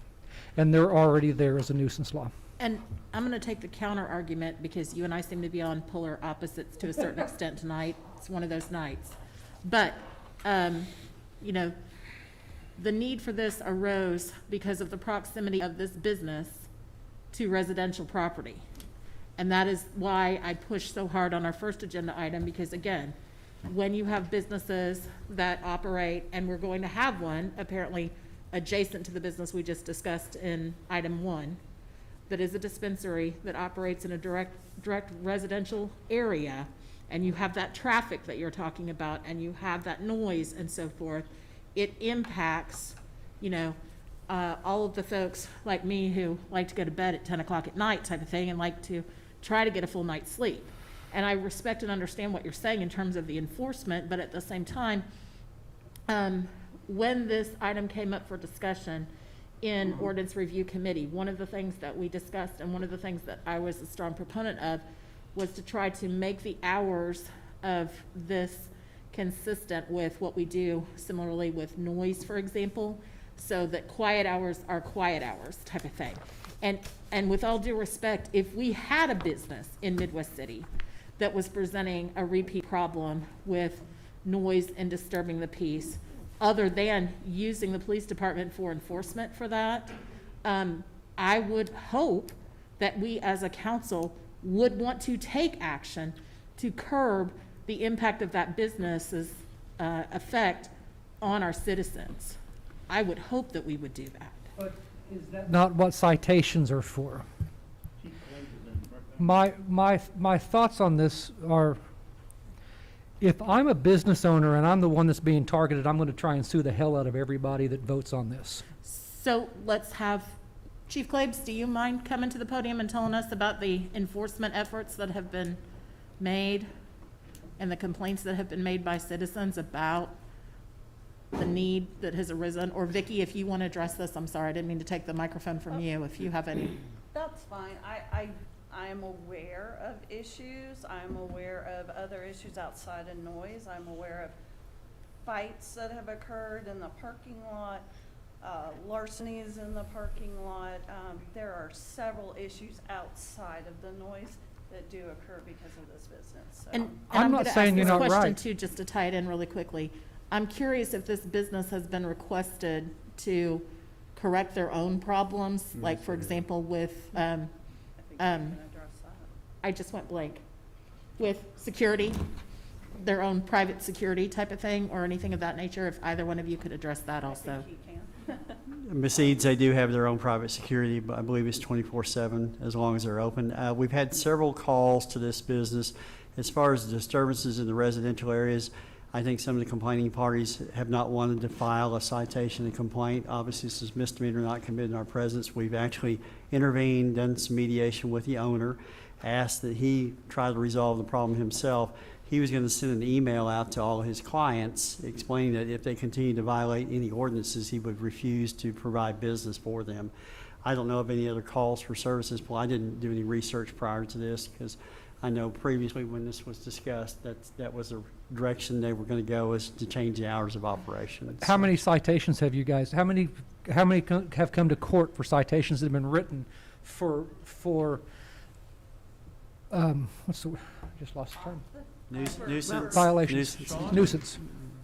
and they're already there as a nuisance law. And I'm going to take the counter argument because you and I seem to be on polar opposites to a certain extent tonight. It's one of those nights. But, you know, the need for this arose because of the proximity of this business to residential property. And that is why I pushed so hard on our first agenda item, because again, when you have businesses that operate, and we're going to have one apparently adjacent to the business we just discussed in item 1, that is a dispensary that operates in a direct residential area, and you have that traffic that you're talking about, and you have that noise and so forth, it impacts, you know, all of the folks like me who like to go to bed at 10 o'clock at night type of thing and like to try to get a full night's sleep. And I respect and understand what you're saying in terms of the enforcement, but at the same time, when this item came up for discussion in Ordinance Review Committee, one of the things that we discussed and one of the things that I was a strong proponent of was to try to make the hours of this consistent with what we do similarly with noise, for example, so that quiet hours are quiet hours type of thing. And with all due respect, if we had a business in Midwest City that was presenting a repeat problem with noise and disturbing the peace, other than using the police department for enforcement for that, I would hope that we as a council would want to take action to curb the impact of that business's effect on our citizens. I would hope that we would do that. But is that not what citations are for? My thoughts on this are, if I'm a business owner and I'm the one that's being targeted, I'm going to try and sue the hell out of everybody that votes on this. So let's have, Chief Claibs, do you mind coming to the podium and telling us about the enforcement efforts that have been made and the complaints that have been made by citizens about the need that has arisen? Or Vicki, if you want to address this, I'm sorry, I didn't mean to take the microphone from you, if you have any. That's fine. I am aware of issues. I'm aware of other issues outside of noise. I'm aware of fights that have occurred in the parking lot, larcenies in the parking lot. There are several issues outside of the noise that do occur because of this business. So. And I'm I'm not going to saying ask you're this not question right. too, just to tie it in really quickly. I'm curious if this business has been requested to correct their own problems, like for example with, I think you can address that. I just went blank, with security, their own private security type of thing, or anything of that nature, if either one of you could address that also. I think he can. Ms. Eads, they do have their own private security, but I believe it's 24/7 as long as they're open. We've had several calls to this business. As far as the disturbances in the residential areas, I think some of the complaining parties have not wanted to file a citation and complaint. Obviously, this is misdemeanor not committed in our presence. We've actually intervened, done some mediation with the owner, asked that he try to resolve the problem himself. He was going to send an email out to all of his clients explaining that if they continue to violate any ordinances, he would refuse to provide business for them. I don't know of any other calls for services. Well, I didn't do any research prior to this because I know previously when this was discussed, that was the direction they were going to go, is to change the hours of operation. How many citations have you guys, how many have come to court for citations that have been written for, what's the, I just lost the term. Nuisance. Violations, Nuisance. nuisance.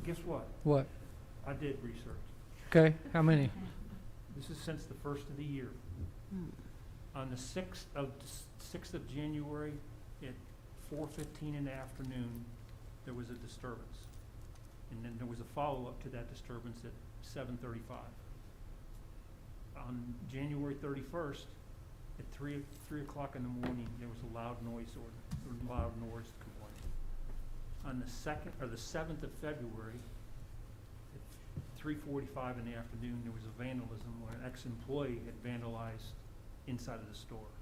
Guess what? What? I did research. Okay, how many? This is since the first of the year. On the 6th of January at 4:15 in the afternoon, there was a disturbance. And then there was a follow-up to that disturbance at 7:35. On January 31st, at 3 o'clock in the morning, there was a loud noise complaint. On the 7th of February, at 3:45 in the afternoon, there was a vandalism where an ex-employee had vandalized inside of the store.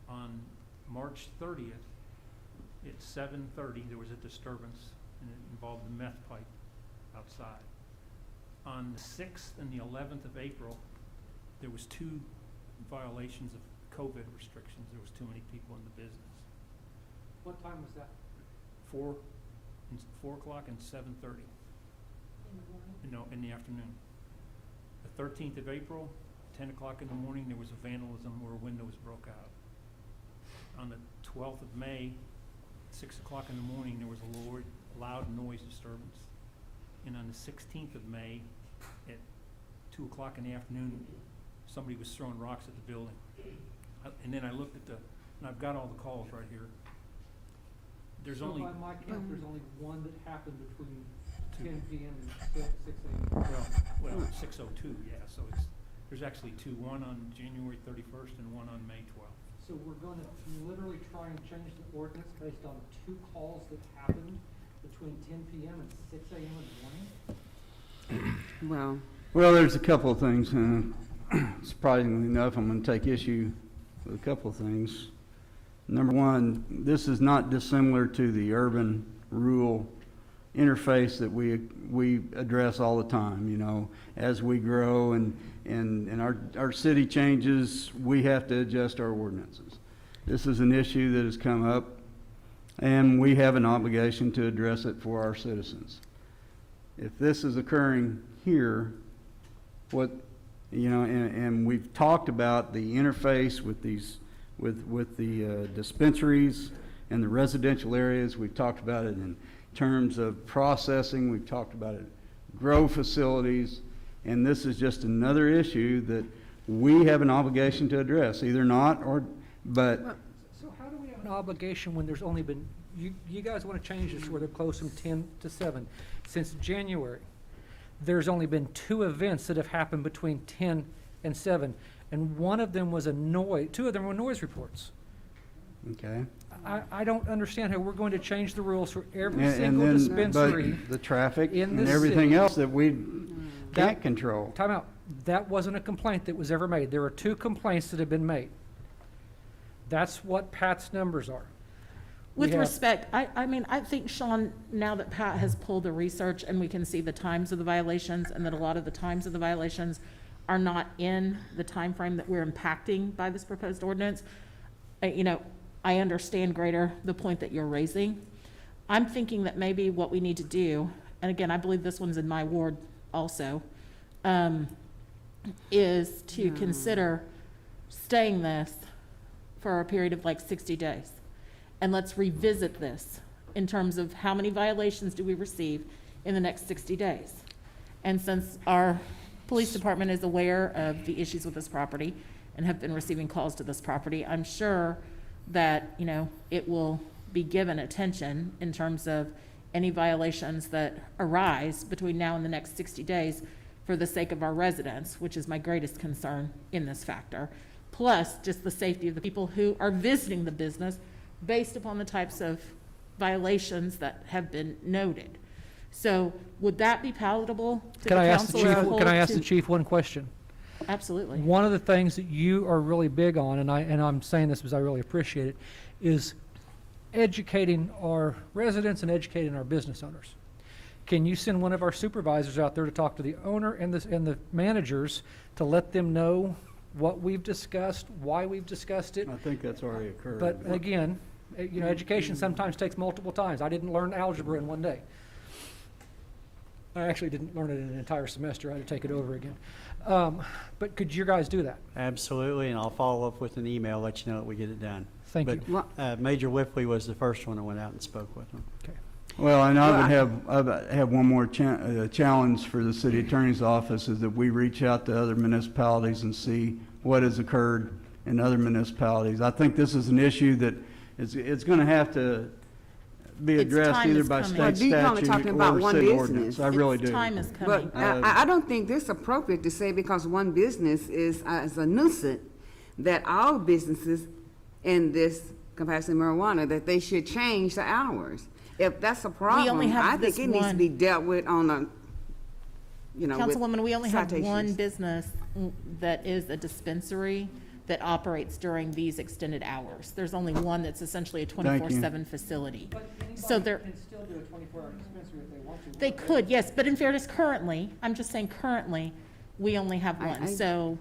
On March 30th, at 7:30, there was a disturbance, and it involved the meth pipe outside. On the 6th and the 11th of April, there was 2 violations of COVID restrictions. There was too many people in the business. What time was that? 4 o'clock and 7:30. No, in the afternoon. The 13th of April, 10 o'clock in the morning, there was a vandalism where windows broke out. On the 12th of May, 6 o'clock in the morning, there was a loud noise disturbance. And on the 16th of May, at 2 o'clock in the afternoon, somebody was throwing rocks at the building. And then I looked at and I've got all the calls right here. There's So only, by my count, there's only one that happened between 2. 10 PM and 6 AM. Well, 6:02, yeah, so there's actually 2, one on January 31st and one on May 12th. So we're going to literally try and change the ordinance based on 2 calls that happened between 10 PM and 6 AM in the morning? Well, There's a couple of things. Surprisingly enough, I'm going to take issue with a couple of things. Number one, this is not dissimilar to the urban-rural interface that we address all the time. You know, as we grow and our city changes, we have to adjust our ordinances. This is an issue that has come up, and we have an obligation to address it for our citizens. If this is occurring here, and we've talked about the interface with the dispensaries and the residential areas. We've talked about it in terms of processing. We've talked about it grow facilities, and this is just another issue that we have an obligation to address, either not but. So how do we have an obligation when there's only been, you guys want to change this where they're closed from 10 to 7. Since January, there's only been 2 events that have happened between 10 and 7, and one of them was 2 of them were noise reports. Okay. I don't understand how we're going to change the rules for every And single then, dispensary. but the traffic in and the everything city. else that we can't control. Time out. That wasn't a complaint that was ever made. There were 2 complaints that have been made. That's what Pat's numbers are. We With have- respect, I mean, I think, Sean, now that Pat has pulled the research and we can see the times of the violations and that a lot of the times of the violations are not in the time frame that we're impacting by this proposed ordinance, I understand greater the point that you're raising. I'm thinking that maybe what we need to do, and again, I believe this one's in my ward also, is to consider staying this for a period of like 60 days. And let's revisit this in terms of how many violations do we receive in the next 60 days. And since our police department is aware of the issues with this property and have been receiving calls to this property, I'm sure that, it will be given attention in terms of any violations that arise between now and the next 60 days for the sake of our residents, which is my greatest concern in this factor, plus just the safety of the people who are visiting the business based upon the types of violations that have been noted. So would that be palatable to the Can I ask the council as a chief, whole? can I ask the to- chief one question? Absolutely. One of the things that you are really big on, and I'm saying this because I really appreciate it, is educating our residents and educating our business owners. Can you send one of our supervisors out there to talk to the owner and the managers to let them know what we've discussed, why we've discussed it? I think that's already occurred. But again, education sometimes takes multiple times. I didn't learn algebra in one day. I actually didn't learn it in an entire semester. I had to take it over again. But could you guys do that? Absolutely, and I'll follow up with an email, let you know that we get it done. Thank you. But Major Whipley was the first one that went out and spoke with them. Well, and I would have one more challenge for the city attorney's office, is that we reach out to other municipalities and see what has occurred in other municipalities. I think this is an issue that it's going to have to be Its addressed time either is by coming. state But you're only statute talking about or one city business. ordinance. I really do. Its time is coming. But I don't think this appropriate to say because one business is a nuisance, that all businesses in this capacity marijuana, that they should change the hours. If that's a problem, have I think this it needs to one- be dealt with on a, with Councilwoman, we only have one citations. business that is a dispensary that operates during these extended hours. There's only one that's essentially a 24/7 facility. So there, Can still do a 24-hour dispensary if they want to. they could, yes, but in fairness, currently, I'm just saying currently, we only have one. So,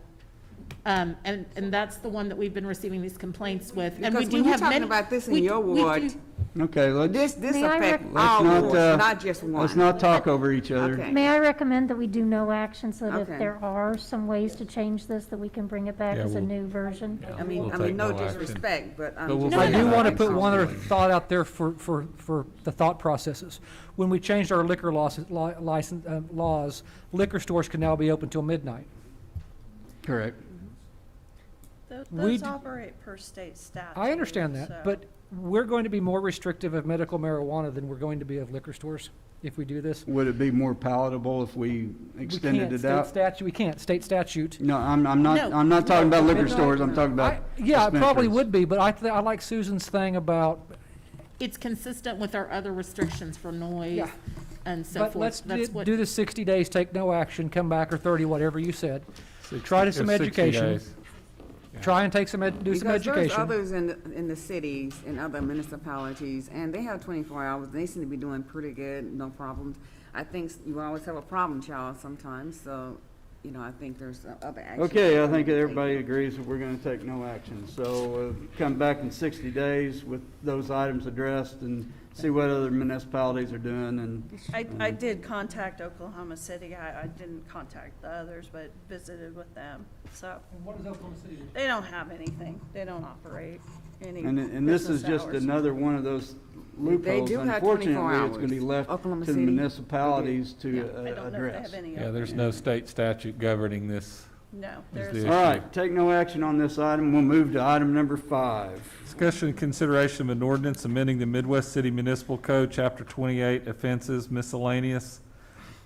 and that's the one that we've been receiving these complaints with. And we Because do when you're have talking many. about this in we- your we ward, do- Okay, this May I affect rec- all Let's not, wards, not just one. let's not talk over each other. Okay. May I recommend that we do no action so that if Okay. there are some ways to change this, that we can bring it back Yeah, as a we'll- new version? I mean, We'll I take mean, no no action. disrespect, but I'm But we'll just. I take do no want to action. put one other thought out there for the thought processes. When we changed our liquor license, laws, liquor stores can now be open till midnight. Correct. We Those d- operate per state statute. I understand that, so- but we're going to be more restrictive of medical marijuana than we're going to be of liquor stores if we do this. Would it be more palatable if we extended We it can't, out? state statute, we can't, state statute. No, I'm not, No. I'm not talking about liquor Midnight? stores, I'm talking about Yeah, it probably dispensaries. would be, but I like Susan's thing about, It's consistent with our other restrictions for noise Yeah. and so but forth. let's That's what. do the 60 days, take no action, come back, or 30, whatever you said. Try to some 60 education. days. Try and take some, do some Because there's education. others in the cities, in other municipalities, and they have 24 hours, they seem to be doing pretty good, no problems. I think you always have a problem child sometimes, so, I think there's other actions. Okay, I that we think can take. everybody agrees that we're gonna take no action. So, come back in 60 days with those items addressed and see what other municipalities are doing and. I did contact Oklahoma City. I didn't contact the others, but visited with them. So What does Oklahoma City do? they don't have anything. They don't operate any And this is business just hours. another one of those loopholes. do have 24 Unfortunately, it's gonna be hours. left Oklahoma to the City, municipalities I to don't know if they address. have any. Yeah, there's open. no state statute governing this. No, Is there's. the- All right, take no action on this item. We'll move to item number 5. Discussion and consideration of an ordinance amending the Midwest City Municipal Code, Chapter 28, offenses miscellaneous,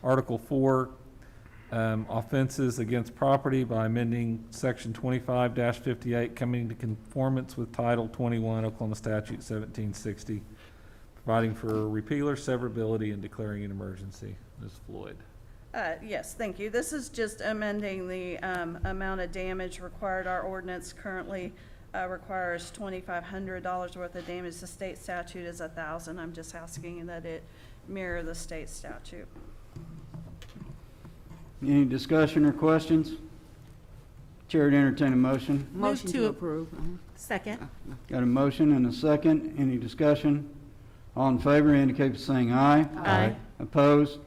Article 4, offenses against property by amending Section 25-58, coming to conformance with Title 21 Oklahoma Statute 1760, providing for repealer, severability, and declaring an emergency. Ms. Floyd. Yes, thank you. This is just amending the amount of damage required. Our ordinance currently requires $2,500 worth of damage. The state statute is $1,000. I'm just asking that it mirror the state statute. Any discussion or questions? Chair to entertain a motion. Motion to to approve. Second. Got a motion and a second. Any discussion? All in favor indicate by saying aye. Aye. Opposed?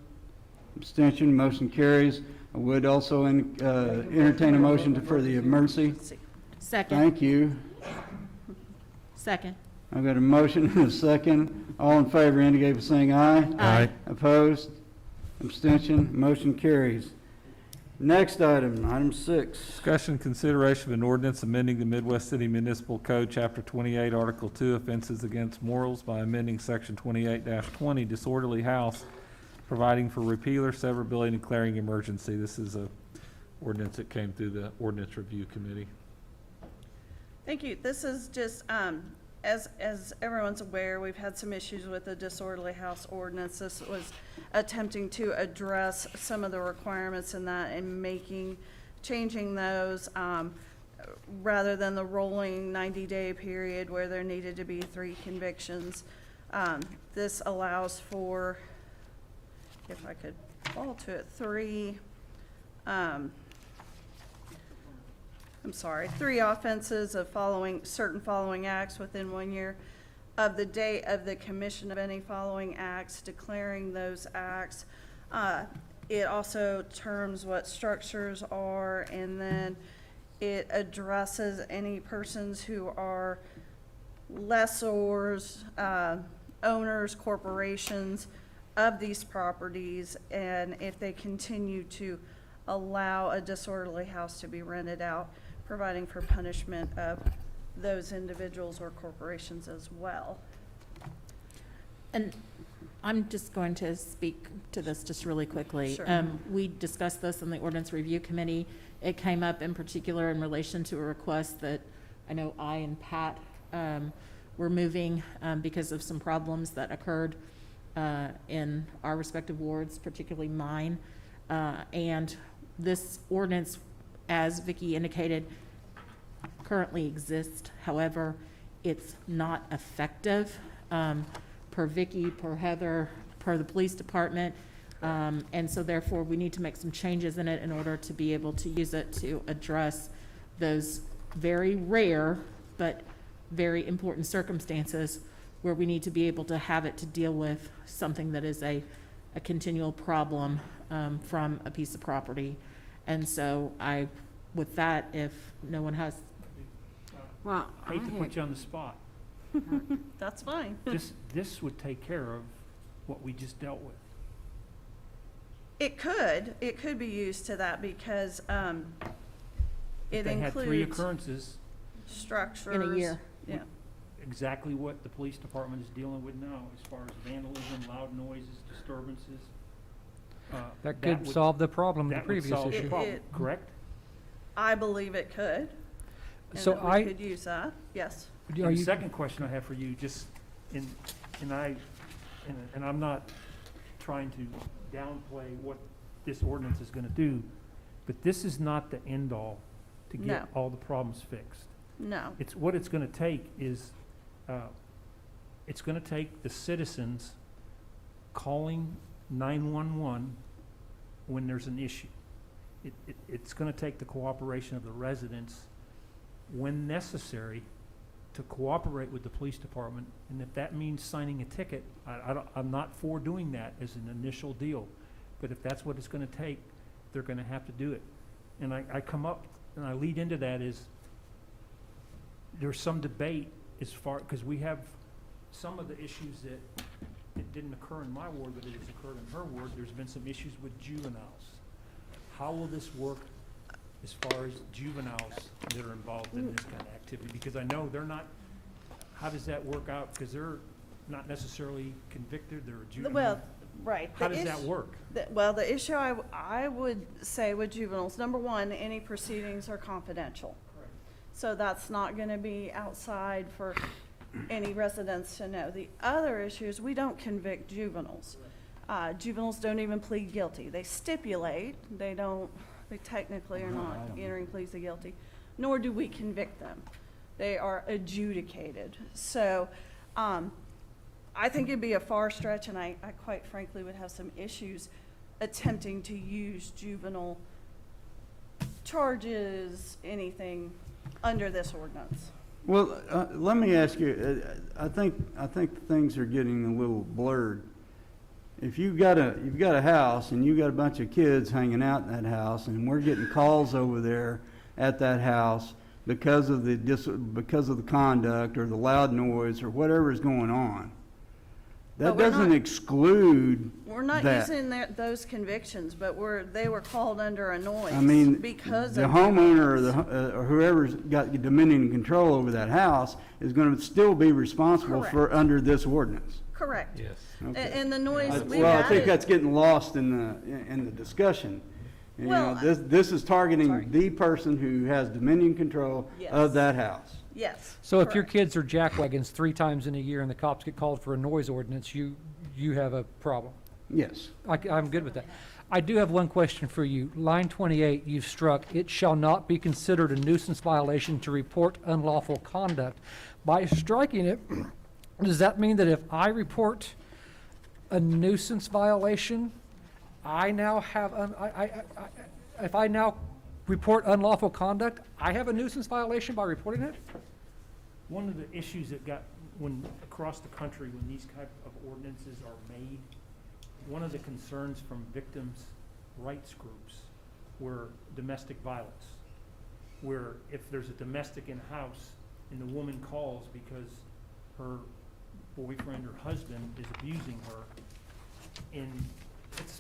Abstention, motion carries. I would also entertain a motion for the emergency. Second. Thank you. Second. I've got a motion and a second. All in favor indicate by saying aye. Aye. Opposed? Abstention, motion carries. Next item, item 6. Discussion and consideration of an ordinance amending the Midwest City Municipal Code, Chapter 28, Article 2, offenses against morals by amending Section 28-20, disorderly house, providing for repealer, severability, and declaring emergency. This is a ordinance that came through the Ordinance Review Committee. Thank you. This is just as everyone's aware, we've had some issues with the disorderly house ordinance. This was attempting to address some of the requirements in that and changing those, rather than the rolling 90-day period where there needed to be 3 convictions. This allows for, if I could fall to it, 3 offenses of certain following acts within 1 year of the date of the commission of any following acts, declaring those acts. It also terms what structures are, and then it addresses any persons who are lessors, owners, corporations of these properties, and if they continue to allow a disorderly house to be rented out, providing for punishment of those individuals or corporations as well. And I'm just going to speak to this just really quickly. Sure. We discussed this in the Ordinance Review Committee. It came up in particular in relation to a request that I know I and Pat were moving because of some problems that occurred in our respective wards, particularly mine. And this ordinance, as Vicki indicated, currently exists. However, it's not effective per Vicki, per Heather, per the police department. And so therefore, we need to make some changes in it in order to be able to use it to address those very rare but very important circumstances where we need to be able to have it to deal with something that is a continual problem from a piece of property. And so with that, if no one has, Well, I hate to put you on the spot. That's fine. This would take care of what we just dealt with. It could be used to that because it They had 3 includes occurrences, structures. in a year. Yeah. exactly what the police department is dealing with now, as far as vandalism, loud noises, disturbances. That could would- solve the problem, the that would previous solve the issue. problem, correct? I believe it could. And So that we I- could use that, yes. Are And the you- second question I have for you, just, and I'm not trying to downplay what this ordinance is gonna do, but this is not the end-all to get No. all the problems fixed. No. What it's gonna take is, it's gonna take the citizens calling 911 when there's an issue. It's gonna take the cooperation of the residents when necessary to cooperate with the police department, and if that means signing a ticket, I'm not for doing that as an initial deal, but if that's what it's gonna take, they're gonna have to do it. And I come up, and I lead into that is, there's some debate as far, because we have some of the issues that it didn't occur in my ward, but it has occurred in her ward. There's been some issues with juveniles. How will this work as far as juveniles that are involved in this kind of activity? Because I know they're not, how does that work out? Because they're not necessarily convicted, they're a juvenile. Well, right. How does that work? Well, the issue I would say with juveniles, number one, any proceedings are confidential. Correct. So that's not going to be outside for any residents to know. The other issue is we don't convict juveniles. Juveniles don't even plead guilty. They stipulate, they technically are not entering pleas of guilty, nor do we convict them. They are adjudicated. So I think it'd be a far stretch, and I quite frankly would have some issues attempting to use juvenile charges, anything under this ordinance. Well, let me ask you, I think things are getting a little blurred. If you've got a house and you've got a bunch of kids hanging out in that house, and we're getting calls over there at that house because of the conduct or the loud noise or whatever is going on, that But we're doesn't not- exclude We're not that. using those convictions, but they were called under a noise. I mean, because the of homeowner juveniles. or whoever's got dominion and control over that house is going to still be responsible for, under this ordinance. Correct. Yes. Okay. And the noise, we've Well, I think added, that's getting lost in the discussion. You Well, know, this is targeting sorry. the person who has dominion control Yes. of that house. Yes. So if your correct. kids are jackwagons 3 times in a year and the cops get called for a noise ordinance, you have a problem. Yes. I'm good with that. I do have one question for you. Line 28, you've struck, "It shall not be considered a nuisance violation to report unlawful conduct." By striking it, does that mean that if I report a nuisance violation, I now have, if I now report unlawful conduct, I have a nuisance violation by reporting it? One of the issues that got, when, across the country, when these type of ordinances are made, one of the concerns from victims' rights groups were domestic violence, where if there's a domestic in the house and the woman calls because her boyfriend or husband is abusing her, and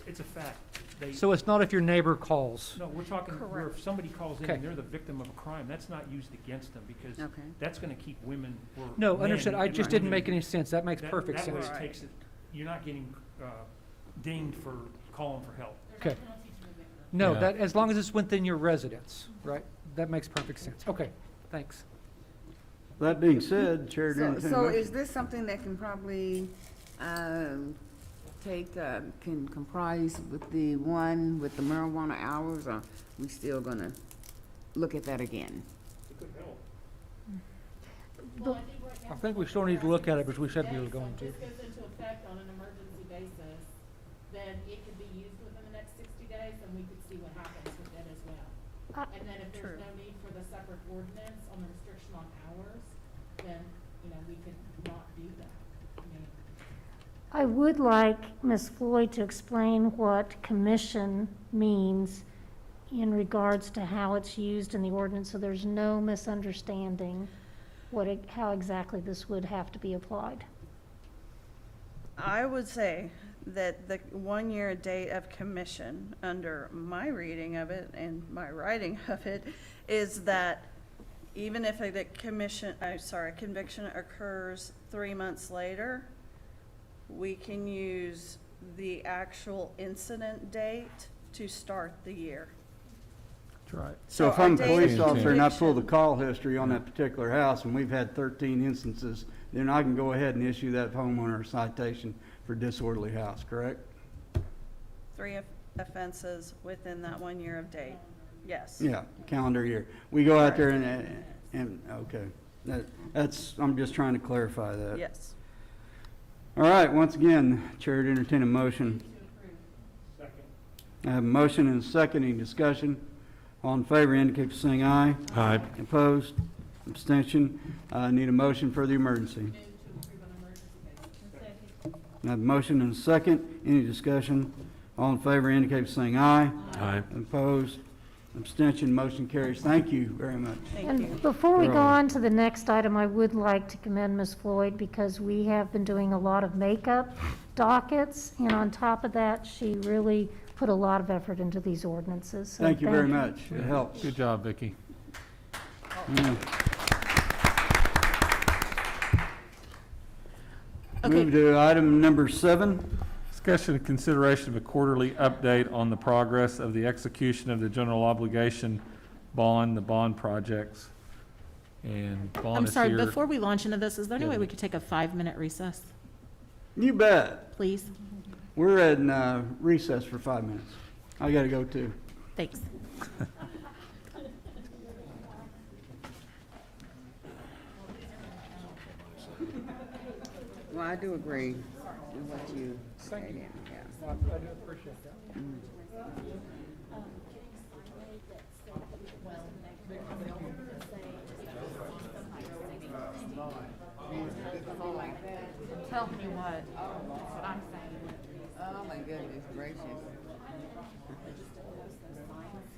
it's a fact. So it's not if your neighbor calls? No, we're talking, where if somebody calls in Okay. and they're the victim of a crime, that's not used against them, because Okay. that's gonna keep women or No, men understood. I in just the didn't make community. any sense. That makes That- perfect that way sense. it takes it, you're not getting dinged for calling for help. Okay. No, Yeah. that, as long as it's within your residence, right? That makes perfect sense. Okay, thanks. That being said, Chair, to So, entertain a so motion. is this something that can probably, can comprise with the one with the marijuana hours, or we still gonna look at that again? I think we still need to look at it, because we said we were going to. If this goes into effect on an emergency basis, then it could be used within the next 60 days, and we could see what happens with it as well. And then if there's True. no need for the separate ordinance on the restriction on hours, then, we could not do that. I would like Ms. Floyd to explain what commission means in regards to how it's used in the ordinance, so there's no misunderstanding how exactly this would have to be applied. I would say that the 1-year date of commission, under my reading of it and my writing of it, is that even if a conviction occurs 3 months later, we can use the actual incident date to start the year. That's right. So if So our I'm a date police of officer and I pull the conviction- call history on that particular house, and we've had 13 instances, then I can go ahead and issue that homeowner a citation for disorderly house, correct? 3 offenses within that 1 year of date, yes. Yeah, calendar year. We go out there and, okay. That's, I'm just trying to clarify that. Yes. All right, once again, Chair to entertain a motion. Second. I have a motion and a second. Any discussion? All in favor indicate by saying aye. Aye. Opposed? Abstention? Need a motion for the emergency. I have a motion and a second. Any discussion? All in favor indicate by saying aye. Aye. Opposed? Abstention? Motion carries. Thank you very much. Thank you. And before we go Sure. on to the next item, I would like to commend Ms. Floyd, because we have been doing a lot of makeup dockets, and on top of that, she really put a lot of effort into these ordinances. So Thank you very much. It helps. Good job, Vicki. Yeah. Okay. Move to item number 7. Discussion and consideration of a quarterly update on the progress of the execution of the general obligation bond, the bond projects. And bond I'm is sorry, here. before we launch into this, is there any Yeah. way we could take a 5-minute recess, You bet. please? We're at recess for 5 minutes. I gotta go too. Thanks. Well, I do agree with what you said, yeah. I do appreciate that.